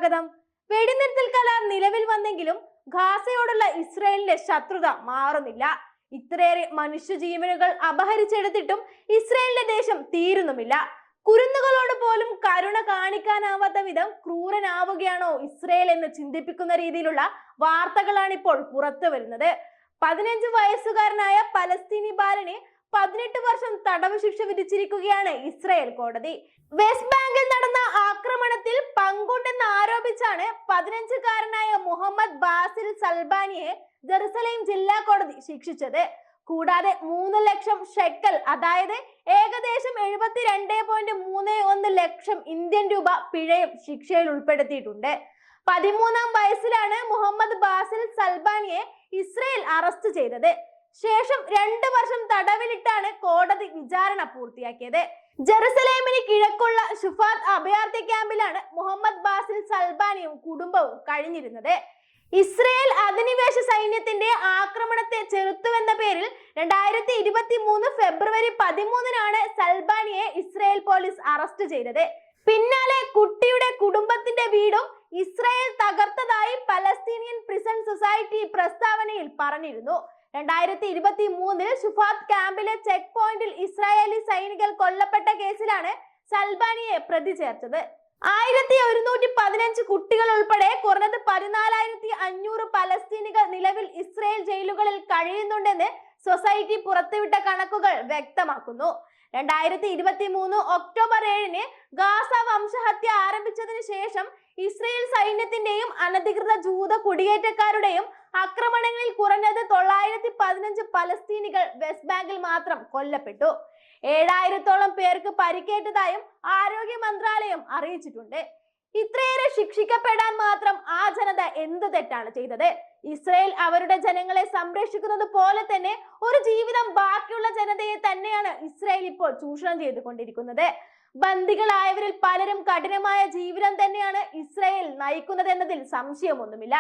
സ്വാഗതം. വെടിനിർത്തൽ കരാർ നിലവിൽ വന്നെങ്കിലും ഗാസയോടുള്ള ഇസ്രായേലിന്റെ ശത്രുത മാറുന്നില്ല. ഇത്രയേറെ മനുഷ്യജീവനുകൾ അപഹരിച്ചെടുത്തിട്ടും ഇസ്രായേലിന്റെ ദേശം തീരുന്നുമില്ല. കുരുന്നുകളോട് പോലും കരുണ കാണിക്കാനാവാത്ത വിധം ക്രൂരനാവുകയാണോ ഇസ്രായേൽ എന്ന് ചിന്തിപ്പിക്കുന്ന രീതിയിലുള്ള വാർത്തകളാണ് ഇപ്പോൾ പുറത്തു വരുന്നത്. 15 വയസ്സുകാരനായ പലസ്തീനി ബാലനെ 18 വർഷം തടവ് ശിക്ഷ വിധിച്ചിരിക്കുകയാണ് ഇസ്രായേൽ കോടതി. വെസ്റ്റ് ബാങ്കിൽ നടന്ന ആക്രമണത്തിൽ പങ്കുണ്ടെന്ന് ആരോപിച്ചാണ് 15-കാരനായ മുഹമ്മദ് ബാസിൽ സൽബാനിയെ ജെറുസലേം ജില്ലാ കോടതി ശിക്ഷിച്ചത്. കൂടാതെ 3 ലക്ഷം ഷെക്കൽ, അതായത് ഏകദേശം 72.31 ലക്ഷം ഇന്ത്യൻ രൂപ പിഴയും ശിക്ഷയിൽ ഉൾപ്പെടുത്തിയിട്ടുണ്ട്. 13-ാം വയസ്സിലാണ് മുഹമ്മദ് ബാസിൽ സൽബാനിയെ ഇസ്രായേൽ അറസ്റ്റ് ചെയ്തത്. ശേഷം 2 വർഷം തടവിലിട്ടാണ് കോടതി വിചാരണ പൂർത്തിയാക്കിയത്. ജെറുസലേമിന് കിഴക്കുള്ള ഷുഫാത്ത് അഭയാർത്ഥി ക്യാമ്പിലാണ് മുഹമ്മദ് ബാസിൽ സൽബാനിയും കുടുംബവും കഴിഞ്ഞിരുന്നത്. ഇസ്രായേൽ അധിനിവേശ സൈന്യത്തിന്റെ ആക്രമണത്തെ ചെറുത്തുവെന്ന പേരിൽ 2023 ഫെബ്രുവരി 13-നാണ് സൽബാനിയെ ഇസ്രായേൽ പോലീസ് അറസ്റ്റ് ചെയ്തത്. പിന്നാലെ കുട്ടിയുടെ കുടുംബത്തിന്റെ വീടും ഇസ്രായേൽ തകർത്തതായി പലസ്തീനിയൻ പ്രിസൺ സൊസൈറ്റി പ്രസ്താവനയിൽ പറഞ്ഞിരുന്നു. 2023-ൽ ഷുഫാത്ത് ക്യാമ്പിലെ ചെക്ക് പോയിന്റിൽ ഇസ്രായേലി സൈനികർ കൊല്ലപ്പെട്ട കേസിലാണ് സൽബാനിയെ പ്രതി ചേർത്തത്. 1115 കുട്ടികൾ ഉൾപ്പെടെ കുറഞ്ഞത് 14,500 പലസ്തീനികൾ നിലവിൽ ഇസ്രായേൽ ജയിലുകളിൽ കഴിയുന്നുണ്ടെന്ന് സൊസൈറ്റി പുറത്തുവിട്ട കണക്കുകൾ വ്യക്തമാക്കുന്നു. 2023 ഒക്ടോബർ 7-ന് ഗാസ വംശഹത്യ ആരംഭിച്ചതിന് ശേഷം ഇസ്രായേൽ സൈന്യത്തിന്റെയും അനധികൃത ജൂത കുടിയേറ്റക്കാരുടെയും ആക്രമണങ്ങളിൽ കുറഞ്ഞത് 915 പലസ്തീനികൾ വെസ്റ്റ് ബാങ്കിൽ മാത്രം കൊല്ലപ്പെട്ടു. 7000-ഓളം പേർക്ക് പരിക്കേറ്റതായും ആരോഗ്യ മന്ത്രാലയം അറിയിച്ചിട്ടുണ്ട്. ഇത്രയേറെ ശിക്ഷിക്കപ്പെടാൻ മാത്രം ആ ജനത എന്ത് തെറ്റാണ് ചെയ്തത്? ഇസ്രായേൽ അവരുടെ ജനങ്ങളെ സംരക്ഷിക്കുന്നത് പോലെ തന്നെ ഒരു ജീവിതം ബാക്കിയുള്ള ജനതയെ തന്നെയാണ് ഇസ്രായേൽ ഇപ്പോൾ ചൂഷണം ചെയ്തുകൊണ്ടിരിക്കുന്നത്. ബന്ദികളായവരിൽ പലരും കഠിനമായ ജീവിതം തന്നെയാണ് ഇസ്രായേൽ നയിക്കുന്നത് എന്നതിൽ സംശയമൊന്നുമില്ല.